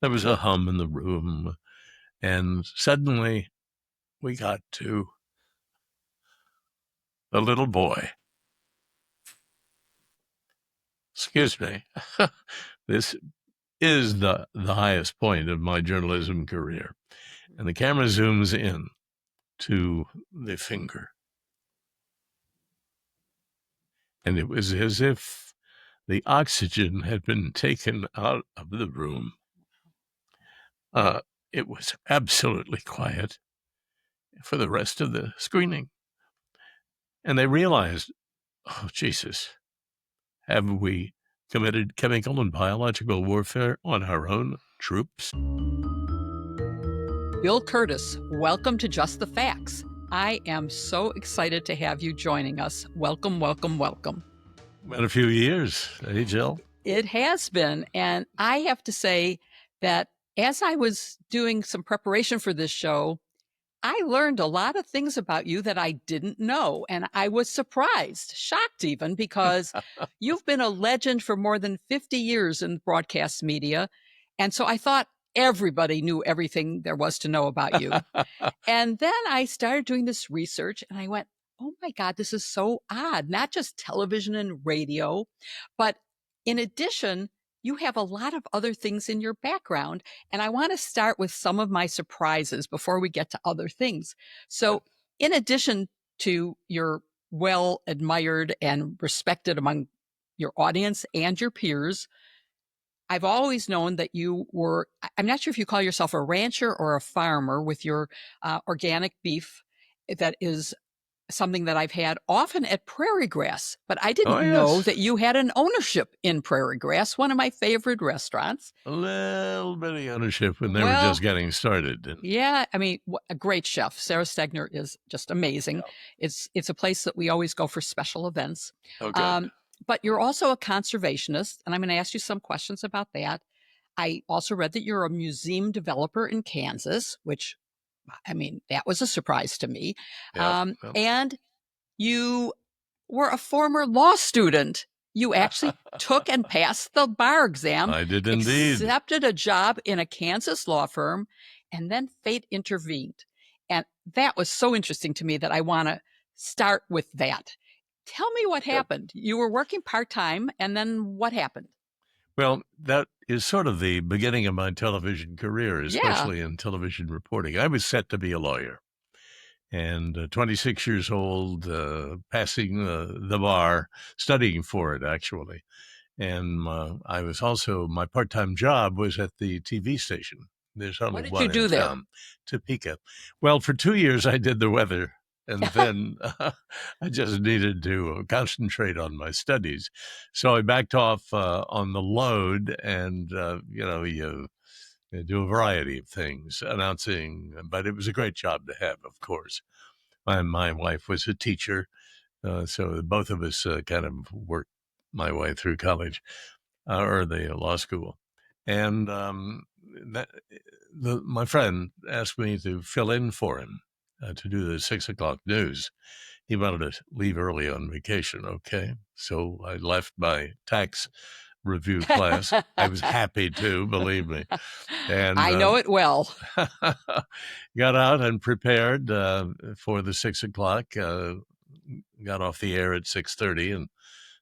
There was a hum in the room, and suddenly we got to the little boy. Excuse me. This is the highest point of my journalism career. And the camera zooms in to the finger. And it was as if the oxygen had been taken out of the room. It was absolutely quiet for the rest of the screening. And they realized, oh, Jesus, have we committed chemical and biological warfare on our own troops? Bill Kurtis, welcome to Just the Facts. I am so excited to have you joining us. Welcome, welcome, welcome. Been a few years, hey, Jill? It has been. And I have to say that as I was doing some preparation for this show, I learned a lot of things about you that I didn't know. And I was surprised, shocked even, because you've been a legend for more than 50 years in broadcast media. And so I thought everybody knew everything there was to know about you. And then I started doing this research and I went, oh my God, this is so odd. Not just television and radio, but in addition, you have a lot of other things in your background. And I want to start with some of my surprises before we get to other things. So in addition to your well admired and respected among your audience and your peers, I've always known that you were, I'm not sure if you call yourself a rancher or a farmer with your organic beef. That is something that I've had often at Prairie Grass, but I didn't know that you had an ownership in Prairie Grass, one of my favorite restaurants. A little bit of ownership when they were just getting started. Yeah, I mean, a great chef. Sarah Stegner is just amazing. Yeah. It's a place that we always go for special events. Oh, good. But you're also a conservationist, and I'm going to ask you some questions about that. I also read that you're a museum developer in Kansas, which, I mean, that was a surprise to me. Yep. And you were a former law student. You actually took and passed the bar exam. I did indeed. Accepted a job in a Kansas law firm, and then fate intervened. And that was so interesting to me that I want to start with that. Tell me what happened. You were working part-time, and then what happened? Well, that is sort of the beginning of my television career, especially in television reporting. I was set to be a lawyer, and 26 years old, passing the bar, studying for it, actually. And I was also, my part-time job was at the TV station. There's only one in town, Topeka. Well, for 2 years, I did the weather. And then I just needed to concentrate on my studies. So I backed off on the load and, you do a variety of things, announcing. But it was a great job to have, of course. My wife was a teacher. So both of us kind of worked my way through college or the law school. And my friend asked me to fill in for him. To do the 6 o'clock news. He wanted to leave early on vacation. Okay. So I left my tax review class. I was happy to, believe me. And I know it well. Got out and prepared for the 6 o'clock. Got off the air at 6:30, and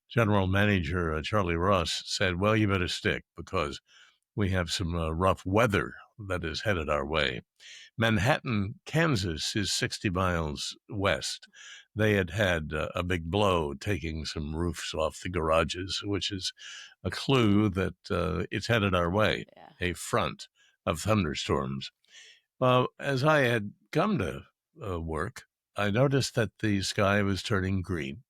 General Manager Charlie Ross said, well, you better stick because we have some rough weather that is headed our way. Manhattan, Kansas is 60 miles west. They had a big blow taking some roofs off the garages, which is a clue that it's headed our way, a front of thunderstorms. As I had come to work, I noticed that the sky was turning green.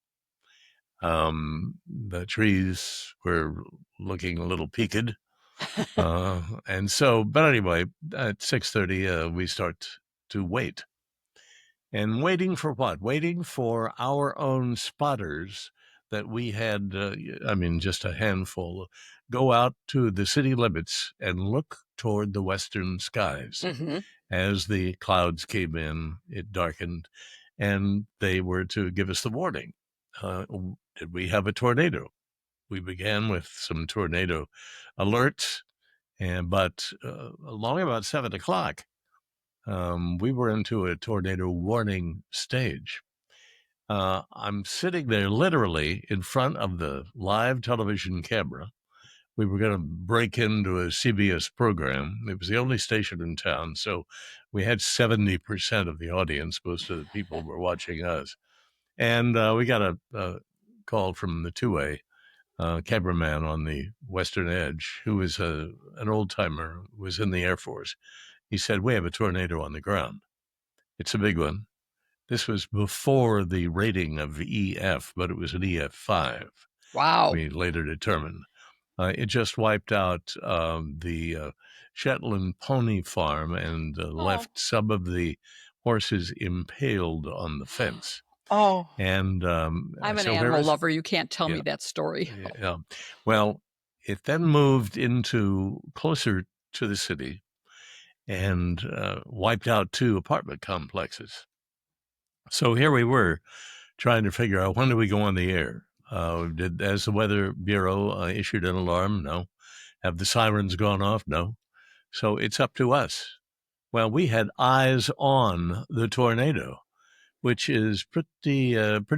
The trees were looking a little peaked. And so, but anyway, at 6:30, we start to wait. And waiting for what? Waiting for our own spotters that we had, just a handful, go out to the city limits and look toward the western skies. Mm-hmm. As the clouds came in, it darkened, and they were to give us the warning. Did we have a tornado? We began with some tornado alerts. But along about 7 o'clock, we were into a tornado warning stage. I'm sitting there literally in front of the live television camera. We were going to break into a CBS program. It was the only station in town, so we had 70% of the audience. Most of the people were watching us. And we got a call from the two-way cameraman on the Western Edge, who was an old-timer, was in the Air Force. He said, we have a tornado on the ground. It's a big one. This was before the rating of EF, but it was an EF5, Wow. we later determined. It just wiped out the Shetland pony farm and left some of the horses impaled on the fence. Oh, And I'm an so here animal was, lover. You can't tell yeah, me that story. yeah. Well, it then moved into closer to the city and wiped out 2 apartment complexes. So here we were trying to figure out, when do we go on the air? Has the Weather Bureau issued an alarm? No. Have the sirens gone off? No. So it's up to us. Well, we had eyes on the tornado, which is pretty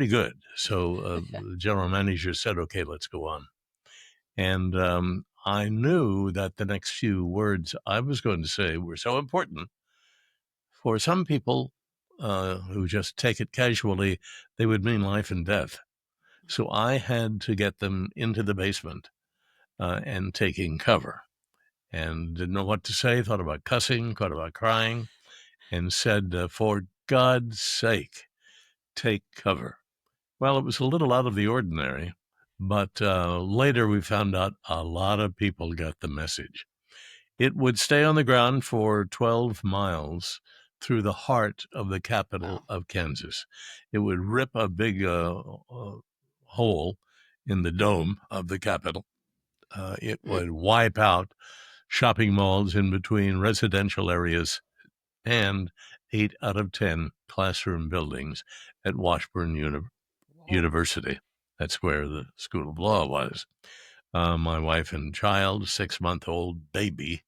good. So the general manager said, okay, let's go on. And I knew that the next few words I was going to say were so important. For some people who just take it casually, they would mean life and death. So I had to get them into the basement and taking cover, and didn't know what to say, thought about cussing, thought about crying, and said, for God's sake, take cover. Well, it was a little out of the ordinary, but later we found out a lot of people got the message. It would stay on the ground for 12 miles through the heart of the capital Wow. of Kansas. It would rip a big hole in the dome of the capital. It would wipe out shopping malls in between residential areas and 8 out of 10 classroom buildings at Washburn Whoa. University. That's where the School of Law was. My wife and child, 6-month-old baby,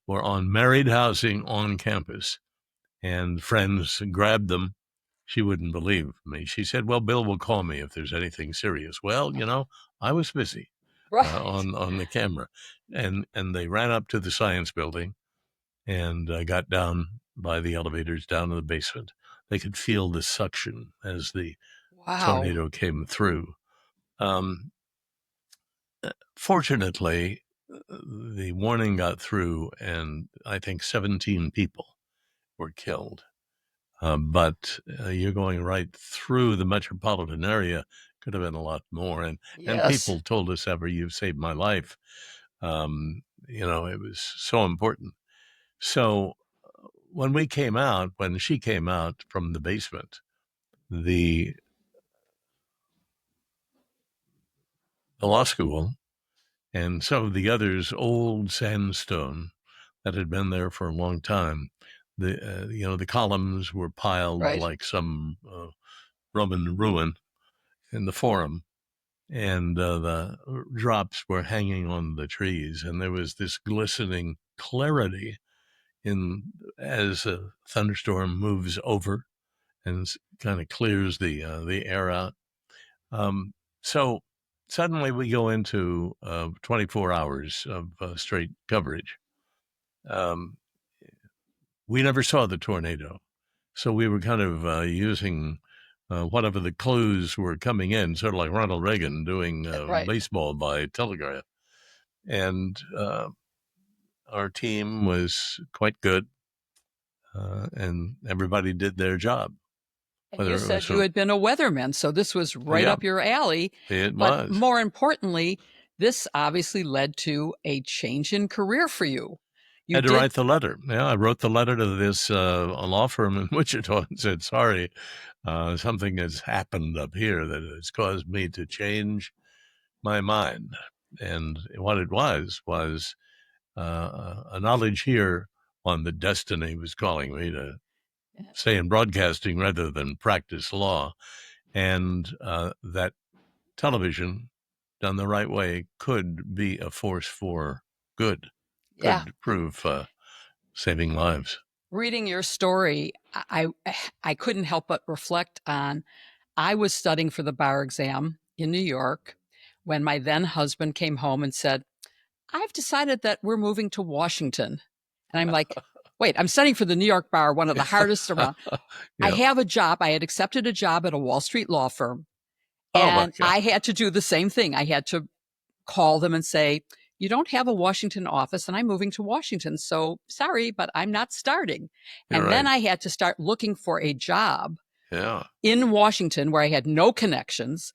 were on married housing on campus, and friends grabbed them. She wouldn't believe me. She said, well, Bill will call me if there's anything serious. Well, I was busy Right. on the camera. And they ran up to the science building and got down by the elevators down to the basement. They could feel the suction as the Wow. tornado came through. Um, Fortunately, the warning got through, and I think 17 people were killed. But you're going right through the metropolitan area. Could have been a lot more. And Yes. people told us, ever, you've saved my life. It was so important. So when she came out from the basement, the law school and some of the others, old sandstone that had been there for a long time, the columns were piled Right. like some Roman ruin in the forum, and the drops were hanging on the trees, and there was this glistening clarity in as a thunderstorm moves over and kind of clears the air out. So suddenly we go into 24 hours of straight coverage. Um, we never saw the tornado, so we were kind of using whatever the clues were coming in, sort of like Ronald Reagan doing Right. baseball by telegraph. And our team was quite good, and everybody did their job. And you Whether it was, said you had been a weatherman, so this was right yeah, up your alley. it But was. more importantly, this obviously led to a change in career for you. You Had to did write the letter. Yeah, I wrote the letter to this a law firm in Wichita and said, sorry, something has happened up here that has caused me to change my mind. And what it was a knowledge here on the destiny was calling me to stay in broadcasting rather than practice law. And that television, done the right way, could be a force for good. Yeah. could prove saving lives. Reading your story, I couldn't help but reflect on I was studying for the bar exam in New York when my then husband came home and said, I've decided that we're moving to Washington. And I'm like, wait, I'm studying for the New York bar, one of the hardest around. I Yeah. have a job. I had accepted a job at a Wall Street law firm, Oh my and God. I had to do the same thing. I had to call them and say, you don't have a Washington office, and I'm moving to Washington. So sorry, but I'm not starting. You're And then right. I had to start looking for a job Yeah. in Washington where I had no connections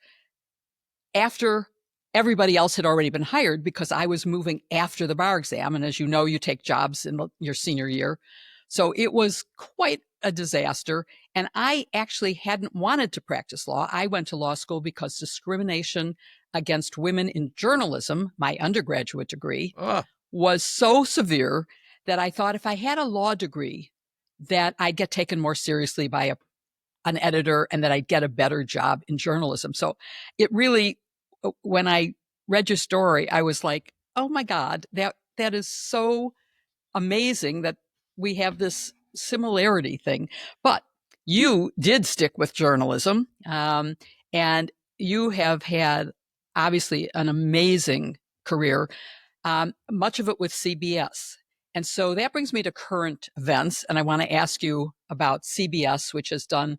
after everybody else had already been hired because I was moving after the bar exam. And as you know, you take jobs in your senior year. So it was quite a disaster. And I actually hadn't wanted to practice law. I went to law school because discrimination against women in journalism, my undergraduate degree, Ah, was so severe that I thought if I had a law degree, that I'd get taken more seriously by an editor and that I'd get a better job in journalism. So it really, when I read your story, I was like, oh my God, that is so amazing that we have this similarity thing. But you did stick with journalism, and you have had obviously an amazing career, much of it with CBS. And so that brings me to current events. And I want to ask you about CBS, which has done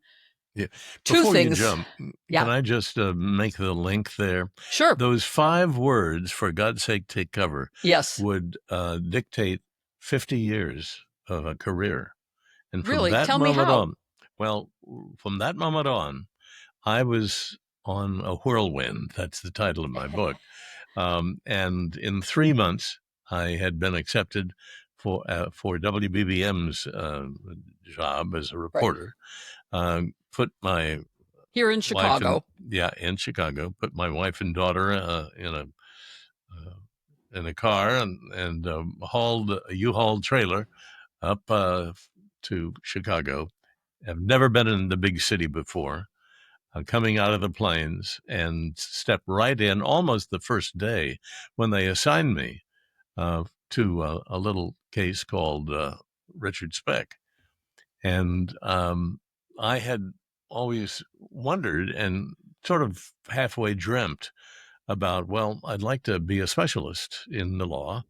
yeah. two Before you things. jump, can Yeah, I just make the link there? sure. Those 5 words, for God's sake, take cover, Yes. would dictate 50 years of a career. And from Really? that Tell me moment how. on, well, from that moment on, I was on a whirlwind. That's the title of my book. And in 3 months, I had been accepted for WBBM's job as a Right. reporter. Put my Here in wife and Chicago. yeah, in Chicago. Put my wife and daughter in a car and hauled a U-Haul trailer up to Chicago. I've never been in the big city before. Coming out of the planes and stepped right in almost the first day when they assigned me to a little case called Richard Speck. And I had always wondered and sort of halfway dreamt about, well, I'd like to be a specialist in the law.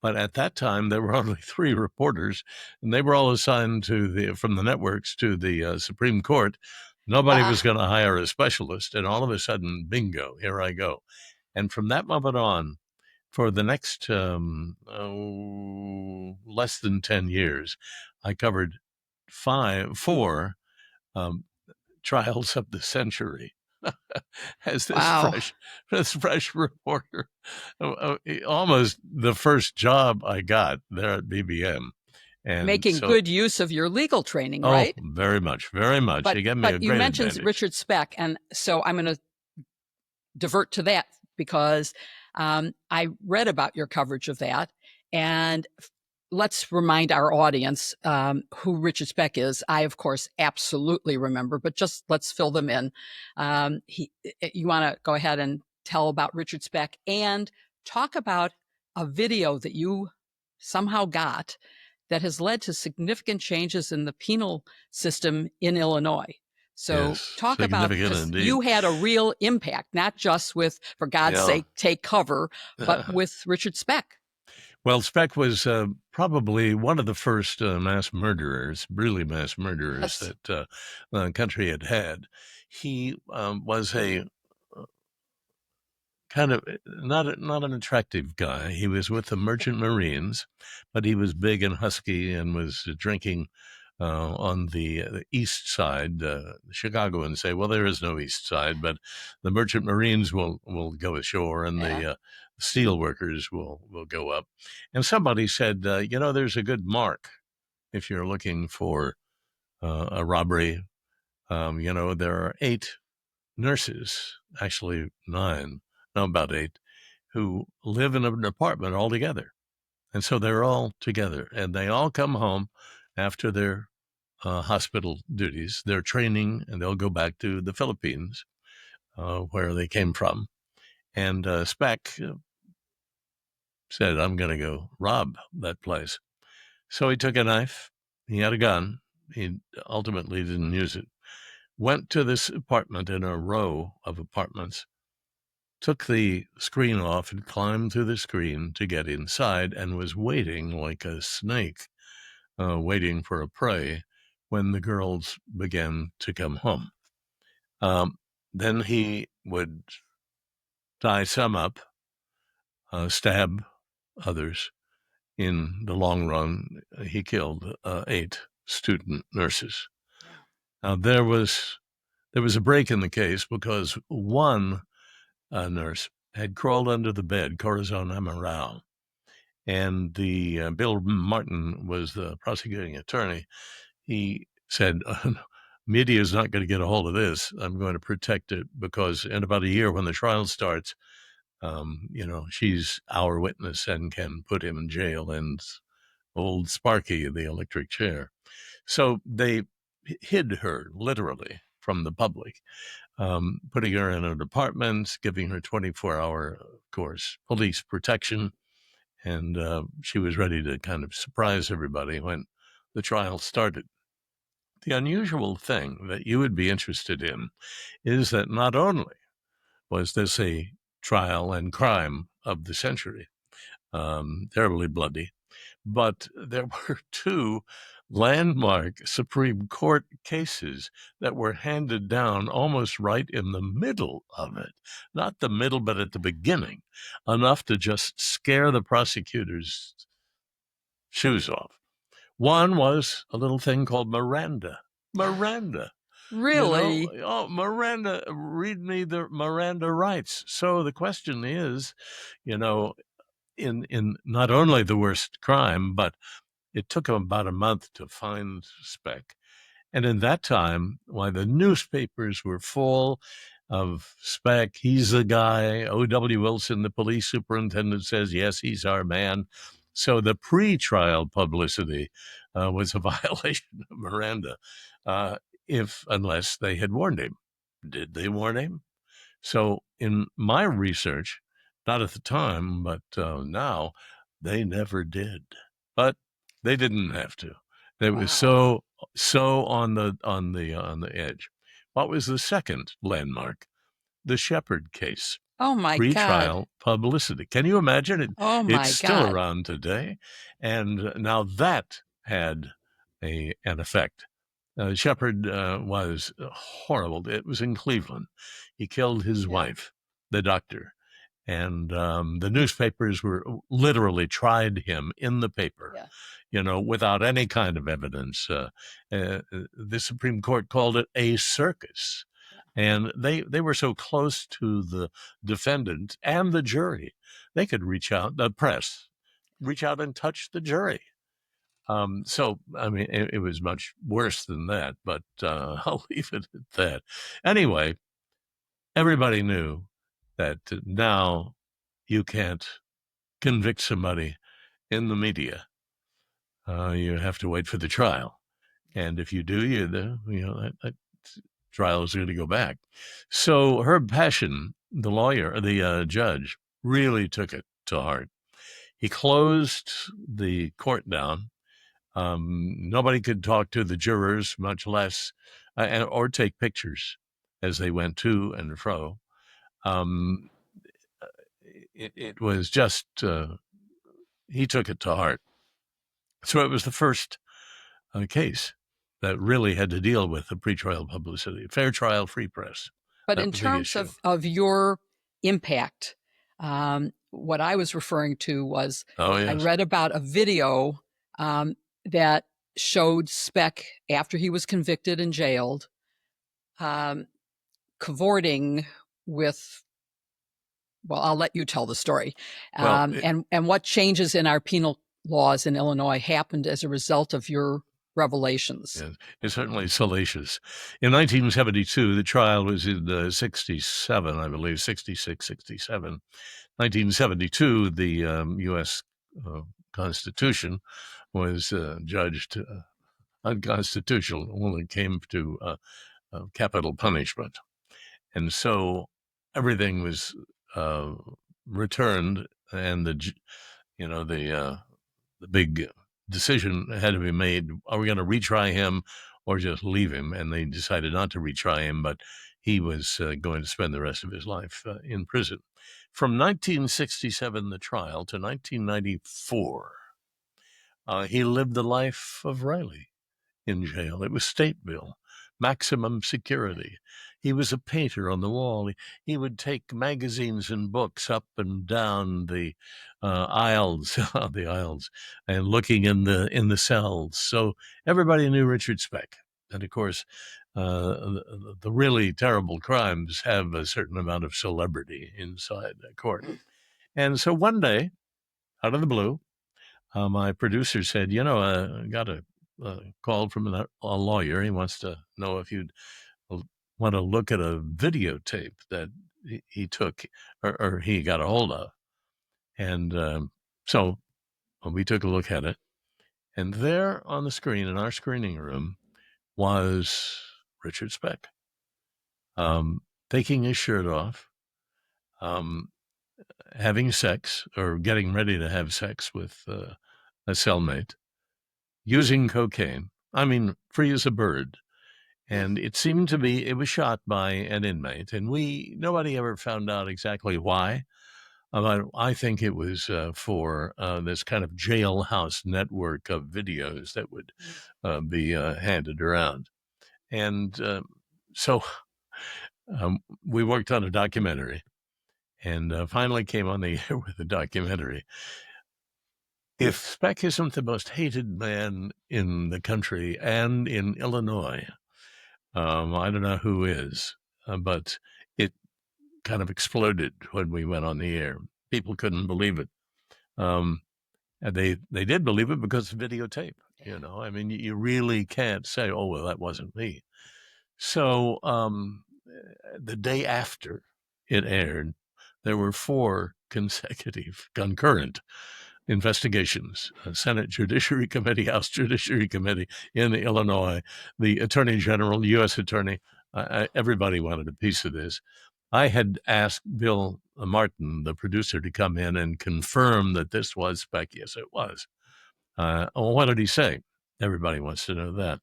But at that time, there were only 3 reporters, and they were all assigned from the networks to the Supreme Court. Nobody was Ah, going to hire a specialist, and all of a sudden, bingo, here I go. And from that moment on, for the next less than 10 years, I covered four um, trials of the century as wow. this fresh reporter. Almost the first job I got there at BBM. And Making so, good use of your legal training, oh, right? very much, very much. But It gave me but a you great mentioned advantage. Richard Speck, and so I'm going to divert to that because I read about your coverage of that, and let's remind our audience who Richard Speck is. I, of course, absolutely remember, but just let's fill them in. You want to go ahead and tell about Richard Speck and talk about a video that you somehow got that has led to significant changes in the penal system in Illinois. So Yes, talk about, significant because indeed. you had a real impact, not just with, for God's Yeah. sake, take cover, but with Richard Speck. Well, Speck was probably one of the first mass murderers, really mass murderers Yes. that the country had had. He was a kind of not an attractive guy. He was with the Merchant Marines, but he was big and husky and was drinking on the east side. Chicagoans say, "Well, there is no east side," but the Merchant Marines will go ashore, and Yeah. the steel workers will go up. And somebody said, there's a good mark if you're looking for a robbery. There are 8 nurses, actually 9, no, about 8, who live in an apartment all together. And so they're all together and they all come home after their hospital duties, their training, and they'll go back to the Philippines where they came from. And Speck said, I'm going to go rob that place. So he took a knife. He had a gun. He ultimately didn't use it. Went to this apartment in a row of apartments, took the screen off and climbed through the screen to get inside, and was waiting like a snake, waiting for a prey when the girls began to come home. Then he would tie some up, stab others. In the long run, he killed 8 student nurses. Yeah. Now there was a break in the case because one nurse had crawled under the bed, Corazon Amaral, and the Bill Martin was the prosecuting attorney. He said, media is not going to get a hold of this. I'm going to protect it because in about a year when the trial starts, she's our witness and can put him in jail. And old Sparky, the electric chair. So they hid her literally from the public, putting her in an apartment, giving her 24-hour, of course, police protection. And she was ready to kind of surprise everybody when the trial started. The unusual thing that you would be interested in is that not only was this a trial and crime of the century, terribly bloody, but there were 2 landmark Supreme Court cases that were handed down almost right in the middle of it. Not the middle, but at the beginning, enough to just scare the prosecutors' shoes off. One was a little thing called Miranda. Miranda. Really? Miranda, read me the Miranda rights. So the question is, in not only the worst crime, but it took him about a month to find Speck. And in that time, why the newspapers were full of Speck. He's the guy. O.W. Wilson, the police superintendent, says, yes, he's our man. So the pre-trial publicity was a violation of Miranda, unless they had warned him. Did they warn him? So in my research, not at the time, but now, they never did. But they didn't have to. They was Wow. so on the edge. What was the second landmark? The Shepard case. Oh my God. Pre-trial publicity. Can you imagine it? Oh It's my still God. around today, and now that had an effect. Shepard was horrible. It was in Cleveland. He killed his Yeah. wife, the doctor, and the newspapers were literally tried him in the paper, Yeah. without any kind of evidence. The Supreme Court called it a circus. Yeah. And they were so close to the defendant and the jury, they could reach out, the press, reach out and touch the jury. So, I mean, it was much worse than that, but I'll leave it at that. Anyway, everybody knew that now you can't convict somebody in the media. You have to wait for the trial. And if you do, that trial is going to go back. So Herb Passion, the lawyer, the judge, really took it to heart. He closed the court down. Nobody could talk to the jurors, much less, or take pictures as they went to and fro. Um, it was just, he took it to heart. So it was the first case that really had to deal with the pretrial publicity. Fair trial, free press. But That in was the terms issue. of your impact, what I was referring to was Oh, I yes. read about a video that showed Speck after he was convicted and jailed, cavorting with. Well, I'll let you tell the story, Well, and what changes in our penal laws in Illinois happened as a result of your revelations. it's certainly salacious. In 1972, the trial was in 67, I believe, 66, 67. 1972, the U.S. Constitution was judged unconstitutional when it came to capital punishment. And so everything was returned, and the big decision had to be made. Are we going to retry him or just leave him? And they decided not to retry him, but he was going to spend the rest of his life in prison. From 1967, the trial, to 1994, he lived the life of Riley in jail. It was state bill, maximum security. He was a painter on the wall. He would take magazines and books up and down the aisles, the aisles, and looking in the cells. So everybody knew Richard Speck. And of course, the really terrible crimes have a certain amount of celebrity inside the court. And so one day, out of the blue, my producer said, I got a call from a lawyer. He wants to know if you'd want to look at a videotape that he took or he got a hold of. And so we took a look at it. And there on the screen in our screening room was Richard Speck taking his shirt off, having sex or getting ready to have sex with a cellmate, using cocaine. I mean, free as a bird. And it seemed to be, it was shot by an inmate, and nobody ever found out exactly why. I think it was for this kind of jailhouse network of videos that would be handed around. And so we worked on a documentary and finally came on the air with a documentary. If Speck isn't the most hated man in the country and in Illinois, I don't know who is, but it kind of exploded when we went on the air. People couldn't believe it. And they did believe it because of videotape. I mean, you really can't say, "Oh, well, that wasn't me." So the day after it aired, there were 4 consecutive concurrent investigations, Senate Judiciary Committee, House Judiciary Committee in Illinois, the Attorney General, U.S. Attorney, everybody wanted a piece of this. I had asked Bill Martin, the producer, to come in and confirm that this was Speck. Yes, it was. Well, what did he say? Everybody wants to know that.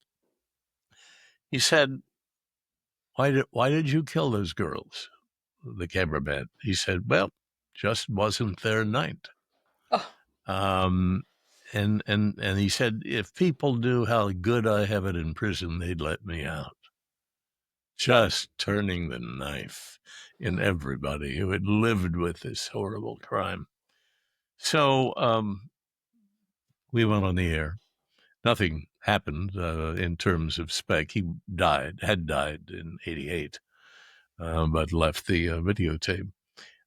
He said, why did you kill those girls? The cameraman. He said, well, just wasn't their night. Oh. And he said, if people knew how good I have it in prison, they'd let me out. Just turning the knife in everybody who had lived with this horrible crime. So we went on the air. Nothing happened in terms of Speck. He had died in '88, but left the videotape.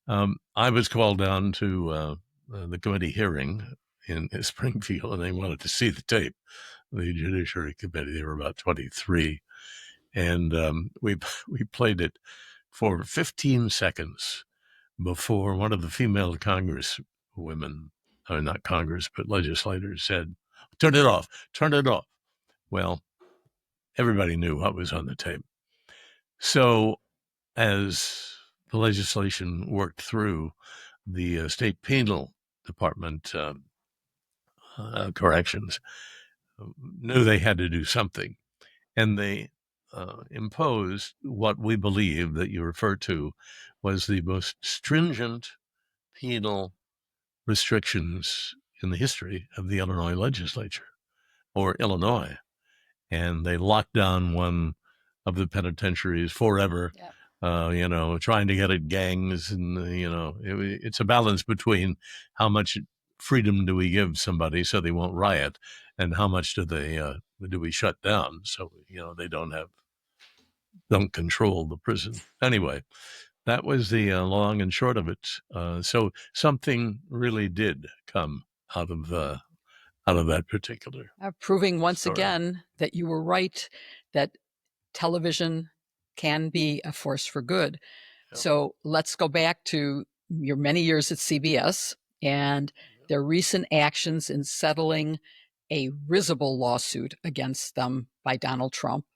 I was called down to the committee hearing in Springfield, and they wanted to see the tape. The Judiciary Committee, there were about 23, and we played it for 15 seconds before one of the female Congress women, not Congress, but legislators said, "Turn it off, turn it off." Well, everybody knew what was on the tape. So as the legislation worked through, the state penal department corrections knew they had to do something, and they imposed what we believe that you refer to was the most stringent penal restrictions in the history of the Illinois legislature or Illinois. And they locked down one of the penitentiaries forever. Yep. Trying to get at gangs, and it's a balance between how much freedom do we give somebody so they won't riot, and how much do we shut down so they don't control the prison. Anyway, that was the long and short of it. So something really did come out of that particular Proving once story. again that you were right, that television can be a force for good. Yep. So let's go back to your many years at CBS and their recent actions in settling a risible lawsuit against them by Donald Trump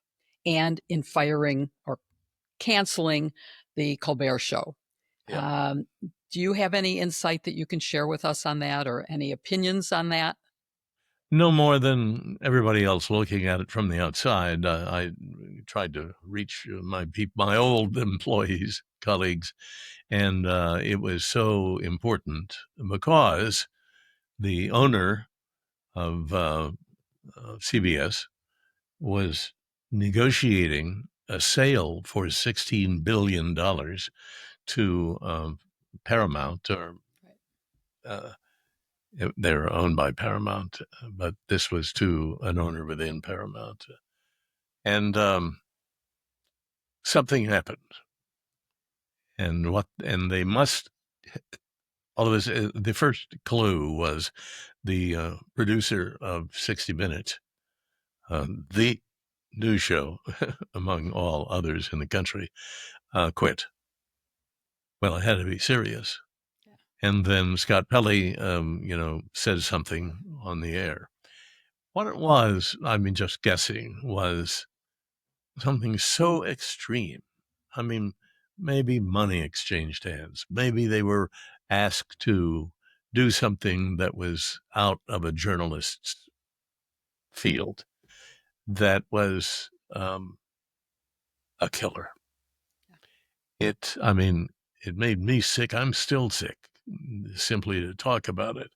and in firing or canceling the Colbert Show. Yep. Do you have any insight that you can share with us on that, or any opinions on that? No more than everybody else looking at it from the outside. I tried to reach my old employees, colleagues, and it was so important because the owner of CBS was negotiating a sale for $16 billion to Paramount, or uh, they're owned by Paramount, but this was to an owner within Paramount. And something happened. And they must, all of this, the first clue was the producer of 60 Minutes, the news show, among all others in the country, quit. Well, it had to be serious. And then Scott Pelley, said something on the air. What it was, I mean, just guessing, was something so extreme. I mean, maybe money exchanged hands. Maybe they were asked to do something that was out of a journalist's field that was a killer. I mean, it made me sick. I'm still sick simply to talk about it.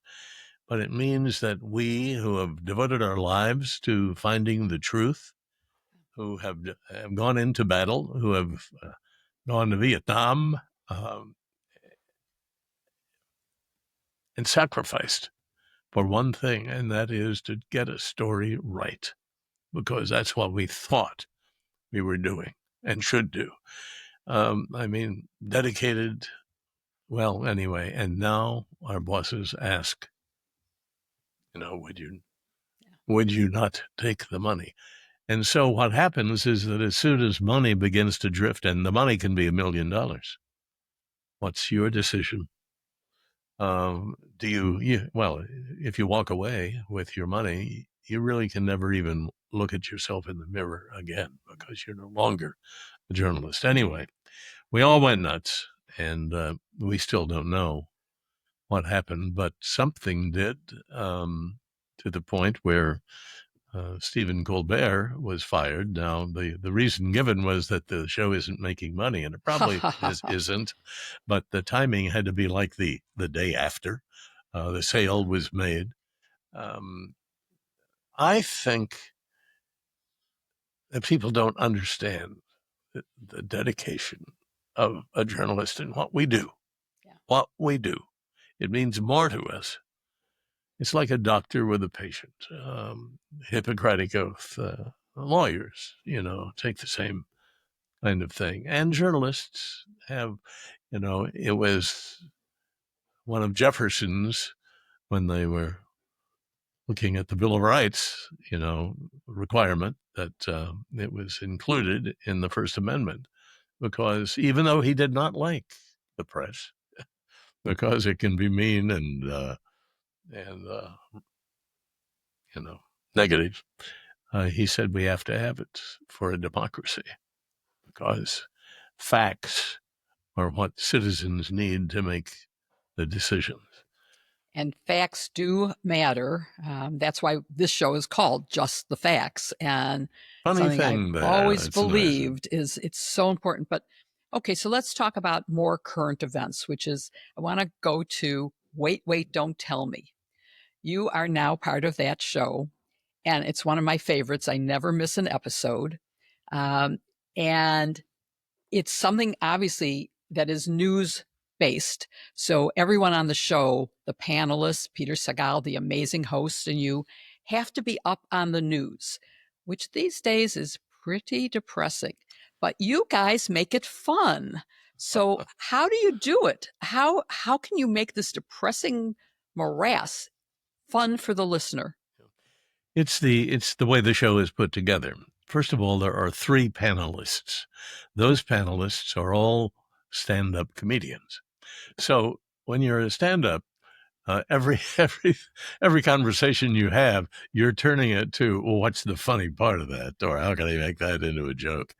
But it means that we who have devoted our lives to finding the truth, who have gone into battle, who have gone to Vietnam, um, and sacrificed for one thing, and that is to get a story right, because that's what we thought we were doing and should do. I mean, dedicated. Well, anyway, and now our bosses ask, would you not take the money? And so what happens is that as soon as money begins to drift, and the money can be $1 million, what's your decision? Well, if you walk away with your money, you really can never even look at yourself in the mirror again, because you're no longer a journalist. Anyway, we all went nuts, and we still don't know what happened, but something did, to the point where Stephen Colbert was fired. Now, the reason given was that the show isn't making money, and it probably isn't, but the timing had to be like the day after the sale was made. I think that people don't understand the dedication of a journalist and what we do. Yeah. What we do. It means more to us. It's like a doctor with a patient. Hippocratic oath. Lawyers, take the same kind of thing. And journalists have, it was one of Jefferson's, when they were looking at the Bill of Rights, requirement that it was included in the First Amendment, because even though he did not like the press, because it can be mean and negative, he said we have to have it for a democracy, because facts are what citizens need to make the decisions. And facts do matter. That's why this show is called Just the Facts. And Funny something thing I've there, always it's believed is it's so important. But okay, so let's talk about more current events, which is I want to go to Wait, Wait, Don't Tell Me. You are now part of that show, and it's one of my favorites. I never miss an episode. And it's something obviously that is news based. So everyone on the show, the panelists, Peter Sagal, the amazing host, and you have to be up on the news, which these days is pretty depressing. But you guys make it fun. So how do you do it? How can you make this depressing morass fun for the listener? It's the way the show is put together. First of all, there are 3 panelists. Those panelists are all stand-up comedians. So when you're a stand-up, every conversation you have, you're turning it to, well, what's the funny part of that, or how can I make that into a joke?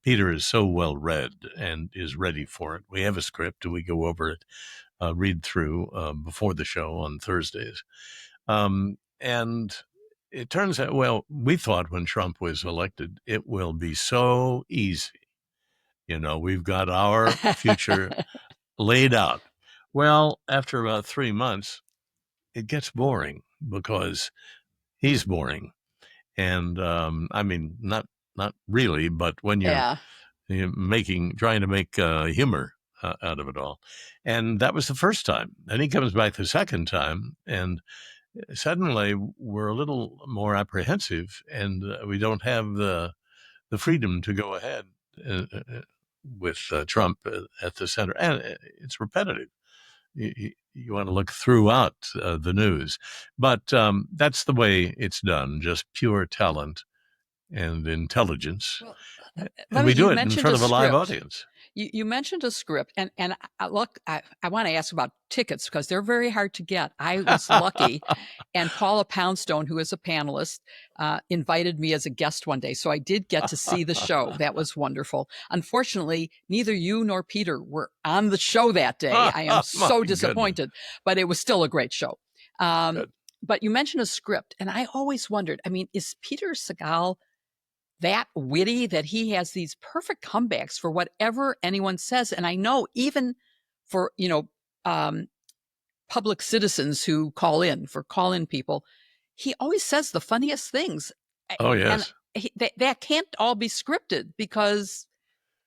Peter is so well read and is ready for it. We have a script and we go over it, read through before the show on Thursdays. And it turns out, well, we thought when Trump was elected, it will be so easy. We've got our future laid out. Well, after about 3 months, it gets boring because he's boring. And I mean, not really, but when Yeah. you're trying to make humor out of it all. And that was the first time. Then he comes back the second time, and suddenly we're a little more apprehensive, and we don't have the freedom to go ahead with Trump at the center. And it's repetitive. You want to look throughout the news, but that's the way it's done. Just pure talent and intelligence, Well, and let me. we do You it in mentioned front a of a live script. audience. You mentioned a script, and look, I want to ask about tickets because they're very hard to get. I was lucky, and Paula Poundstone, who is a panelist, invited me as a guest one day, so I did get to see the show. That was wonderful. Unfortunately, neither you nor Peter were on the show that day. I am My so goodness. disappointed, but it was still a great show. Um, Good. but you mentioned a script, and I always wondered. I mean, is Peter Segal that witty that he has these perfect comebacks for whatever anyone says? And I know even for, um, public citizens who call in people, he always says the funniest things. Oh, And yes. that can't all be scripted because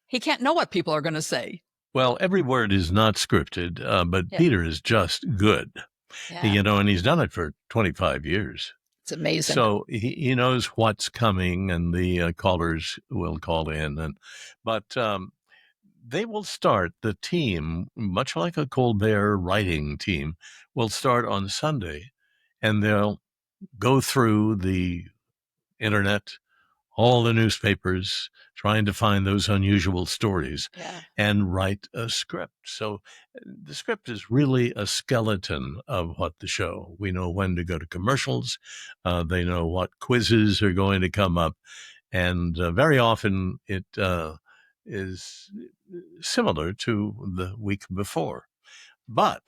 he can't know what people are going to say. Well, every word is not scripted, but Yeah. Peter is just good, Yeah. and he's done it for 25 years. It's amazing. So he knows what's coming, and the callers will call in. But they will start the team, much like a Colbert writing team, will start on Sunday, and they'll go through the internet, all the newspapers, trying to find those unusual stories Yeah. and write a script. So the script is really a skeleton of what the show. We know when to go to commercials. They know what quizzes are going to come up. And very often it is similar to the week before. But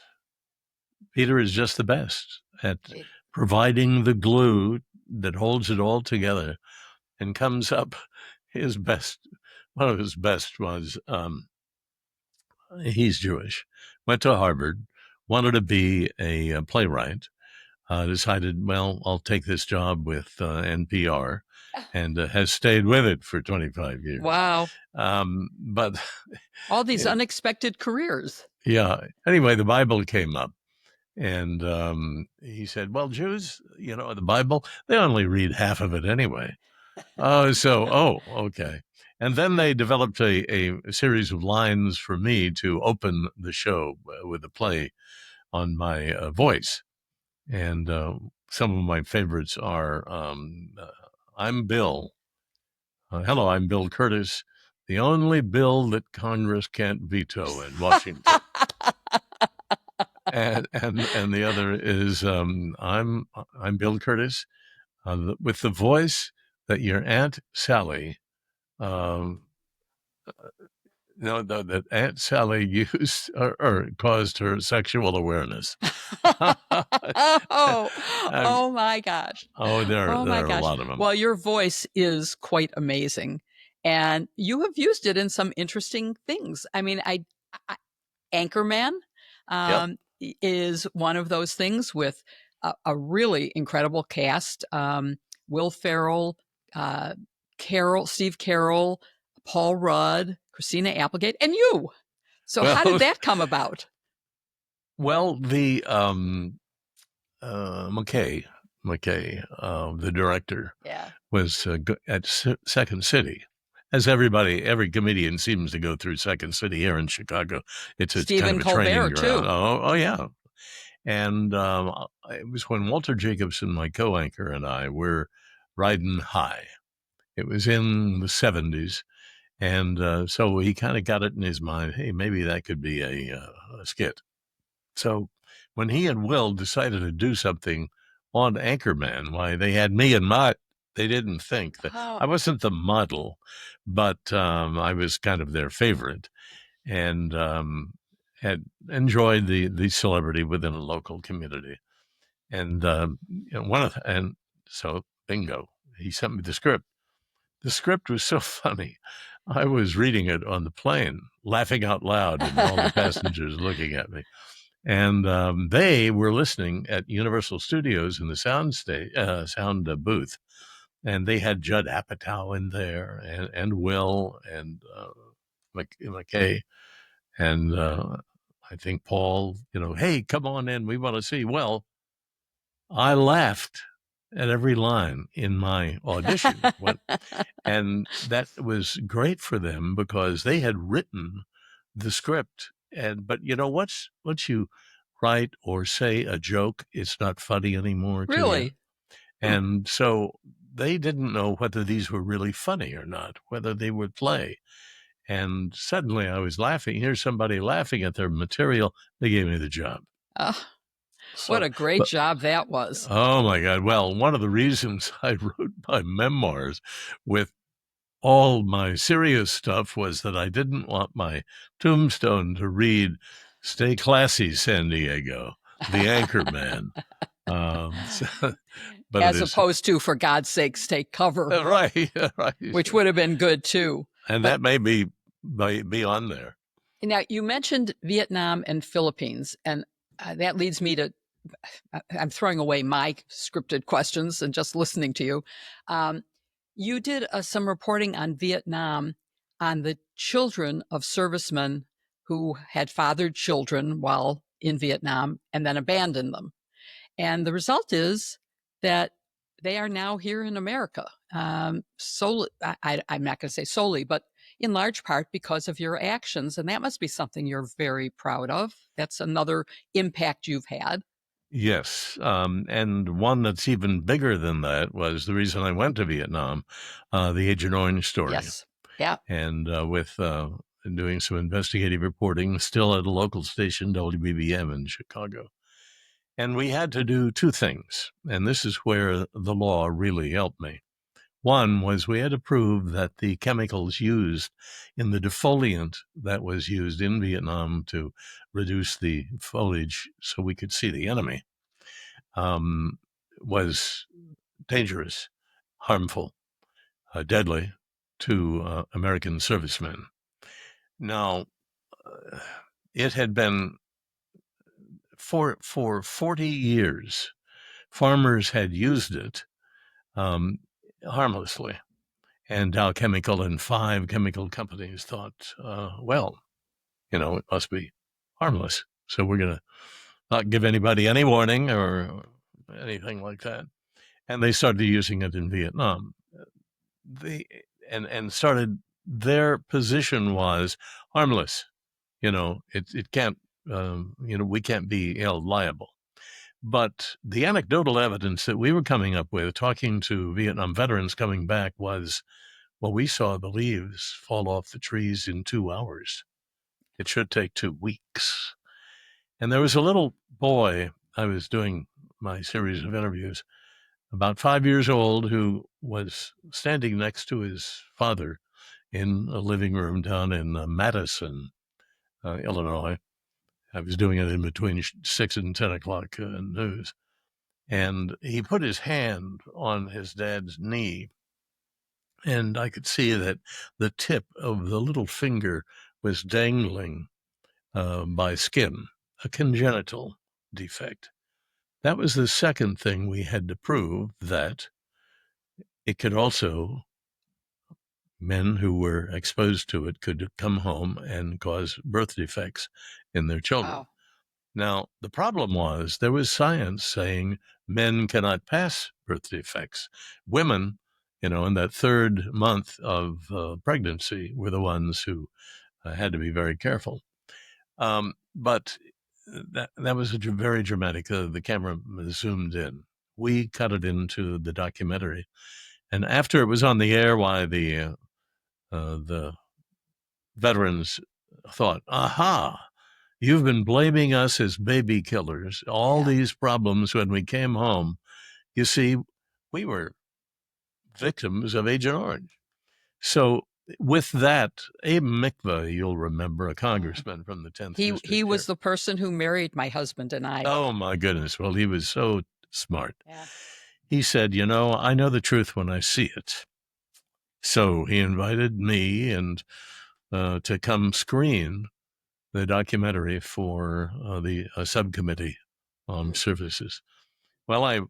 Peter is just the best at providing the glue that holds it all together and comes up his best. One of his best was he's Jewish, went to Harvard, wanted to be a playwright, decided, well, I'll take this job with NPR, and has stayed with it for 25 years. Wow. But all these unexpected careers. Yeah. Anyway, the Bible came up. And he said, well, Jews, the Bible, they only read half of it anyway. Okay. And then they developed a series of lines for me to open the show with a play on my voice. And some of my favorites are I'm Bill. Hello, I'm Bill Kurtis, the only bill that Congress can't veto in Washington. And the other is I'm Bill Kurtis, with the voice that your Aunt Sally, um, that Aunt Sally used or caused her sexual awareness. Oh my gosh. There Oh my are a gosh. lot of them. Well, your voice is quite amazing. And you have used it in some interesting things. I mean, Anchorman Yep. is one of those things with a really incredible cast. Will Ferrell, Steve Carroll, Paul Rudd, Christina Applegate, and you. So how did that come about? Well, the McKay, the director, was at Second City. As every comedian seems to go through Second City here in Chicago. It's kind of a Colbert, training ground. Too. Oh, yeah. And it was when Walter Jacobson, my co-anchor, and I were riding high. It was in the 70s. And so he kind of got it in his mind, hey, maybe that could be a skit. So when he and Will decided to do something on Anchorman, why, they had me in They didn't think that Oh, I wasn't the model, but I was kind of their favorite, and had enjoyed the celebrity within a local community. And and so bingo, he sent me the script. The script was so funny. I was reading it on the plane, laughing out loud, and all the passengers looking at me. And they were listening at Universal Studios in the sound booth, and they had Judd Apatow in there, and Will, and McKay, and I think Paul. Hey, come on in. We want to see. Well, I laughed at every line in my audition. And that was great for them because they had written the script. But once you write or say a joke, it's not funny anymore to you. really? Hmm. And so they didn't know whether these were really funny or not, whether they would play. And suddenly I was laughing. Here's somebody laughing at their material. They gave me the job. What So, a great but job that was. oh my God. Well, one of the reasons I wrote my memoirs with all my serious stuff was that I didn't want my tombstone to read, "Stay classy, San Diego, the Anchorman." But it As is opposed to, for God's sakes, take cover, right, right, which would have been good too. and But that may be on there. now you mentioned Vietnam and Philippines, and that leads me to I'm throwing away my scripted questions and just listening to you. Um, you did some reporting on Vietnam on the children of servicemen who had fathered children while in Vietnam and then abandoned them. And the result is that they are now here in America. Solely, I'm not going to say solely, but in large part because of your actions. And that must be something you're very proud of. That's another impact you've had. Yes, and one that's even bigger than that was the reason I went to Vietnam, the Agent Orange story, Yes. Yeah. and with doing some investigative reporting, still at a local station, WBBM in Chicago. And we had to do two things, and this is where the law really helped me. One was we had to prove that the chemicals used in the defoliant that was used in Vietnam to reduce the foliage so we could see the enemy um, was dangerous, harmful, deadly to American servicemen. Now, it had been for 40 years, farmers had used it um, harmlessly. And Dow Chemical and 5 chemical companies thought, well, it must be harmless. So we're going to not give anybody any warning or anything like that. And they started using it in Vietnam. They and started their position was harmless. It can't. We can't be held liable. But the anecdotal evidence that we were coming up with, talking to Vietnam veterans coming back, was, well, we saw the leaves fall off the trees in 2 hours. It should take 2 weeks. And there was a little boy, I was doing my series of interviews, about 5 years old, who was standing next to his father in a living room down in Madison, Illinois. I was doing it in between 6 and 10 o'clock news. And he put his hand on his dad's knee, and I could see that the tip of the little finger was dangling by skin, a congenital defect. That was the second thing we had to prove, that it could also, men who were exposed to it could come home and cause birth defects in their children. Wow. Now, the problem was there was science saying men cannot pass birth defects. Women, in that third month of pregnancy, were the ones who had to be very careful. But that was very dramatic. The camera zoomed in. We cut it into the documentary, and after it was on the air, why the veterans thought, "Aha! You've been blaming us as baby killers. All Yeah. these problems when we came home. You see, we were victims of Agent Orange. So with that, Abe Mikva, you'll remember, a congressman from the 10th He district was here. the person who married my husband and I. Oh my goodness. Well, he was so smart. Yeah. He said, I know the truth when I see it. So he invited me and to come screen the documentary for the subcommittee on services. Well, I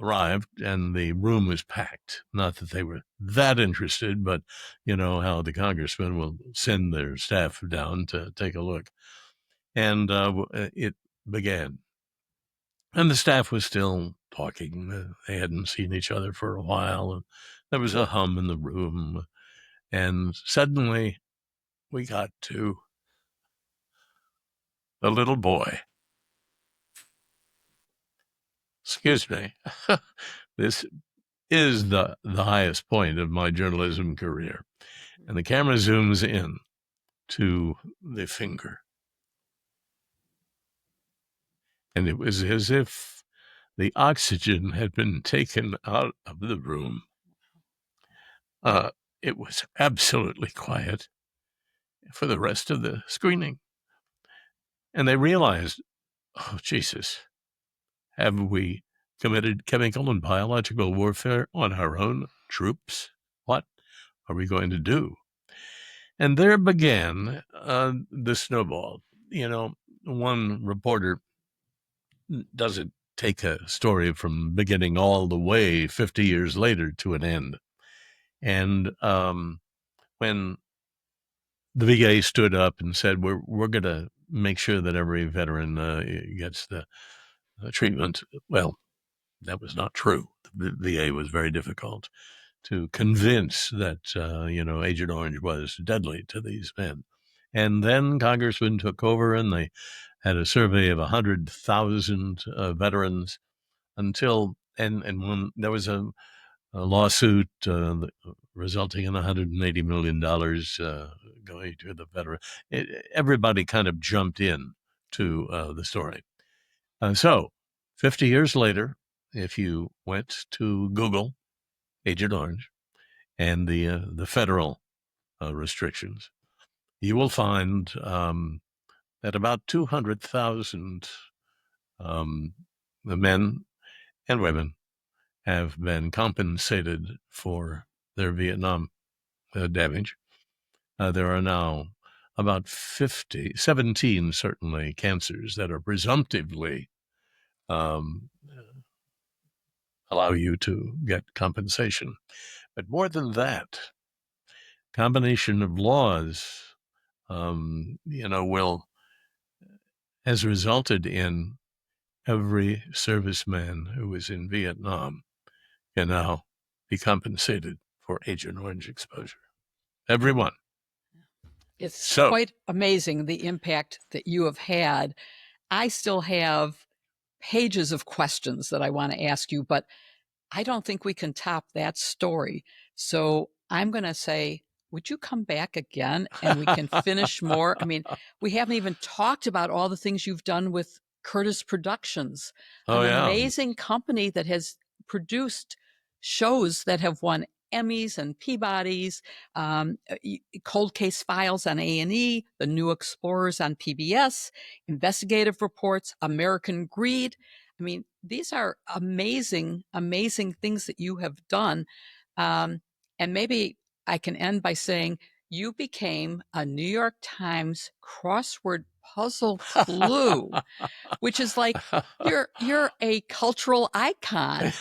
arrived and the room was packed. Not that they were that interested, but you know how the congressmen will send their staff down to take a look. And it began. And the staff was still talking. They hadn't seen each other for a while. And there was a hum in the room. And suddenly we got to the little boy. Excuse me. This is the highest point of my journalism career. And the camera zooms in to the finger. And it was as if the oxygen had been taken out of the room. It was absolutely quiet for the rest of the screening. And they realized, oh, Jesus, have we committed chemical and biological warfare on our own troops? What are we going to do? And there began the snowball. One reporter doesn't take a story from beginning all the way 50 years later to an end. And when the VA stood up and said, we're going to make sure that every veteran gets the treatment, well, that was not true. The VA was very difficult to convince that, Agent Orange was deadly to these men. And then Congressman took over and they had a survey of 100,000 veterans until, and when there was a lawsuit resulting in $180 million going to the veteran. Everybody kind of jumped in to the story. So 50 years later, if you went to Google Agent Orange and the federal restrictions, you will find that about 200,000 the men and women have been compensated for their Vietnam damage. There are now about 17 certainly cancers that are presumptively allow you to get compensation. But more than that, combination of laws, has resulted in every serviceman who was in Vietnam can now be compensated for Agent Orange exposure. Everyone. It's quite amazing the impact that you have had. I still have pages of questions that I want to ask you, but I don't think we can top that story. So I'm going to say, would you come back again and we can finish more? I mean, we haven't even talked about all the things you've done with Kurtis Productions, an amazing company that has produced shows that have won Emmys and Peabodys, Cold Case Files on A&E, The New Explorers on PBS, Investigative Reports, American Greed. I mean, these are amazing, amazing things that you have done. And maybe I can end by saying you became a New York Times crossword puzzle clue, which is like you're a cultural icon.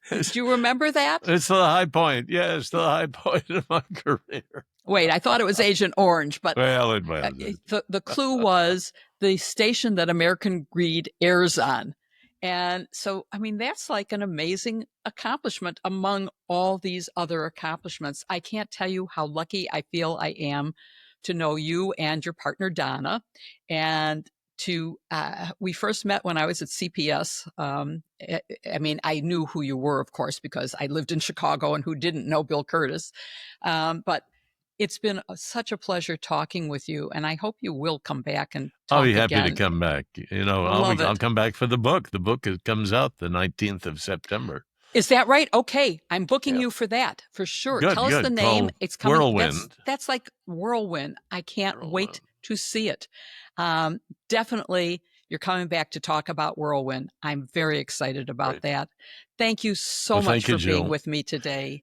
Do you remember that? It's the high point. Yeah, it's the high point of my career. Wait, I thought it was Agent Orange, but the clue was the station that American Greed airs on. And so, I mean, that's like an amazing accomplishment among all these other accomplishments. I can't tell you how lucky I feel I am to know you and your partner, Donna. And we first met when I was at CPS. I mean, I knew who you were, of course, because I lived in Chicago, and who didn't know Bill Kurtis. But it's been such a pleasure talking with you, and I hope you will come back and talk I'll be happy again. to come back. I'll come back for the book. The book comes out the 19th of September. Is that right? Okay, I'm booking Yeah. you for that for sure. Good, Tell us the good. name. Called It's coming. Whirlwind. That's like Whirlwind. I can't wait Whirlwind. to see it. Definitely, you're coming back to talk about Whirlwind. I'm very excited about Great. that. Thank you so Well, much thank you, for being Jill. with me today.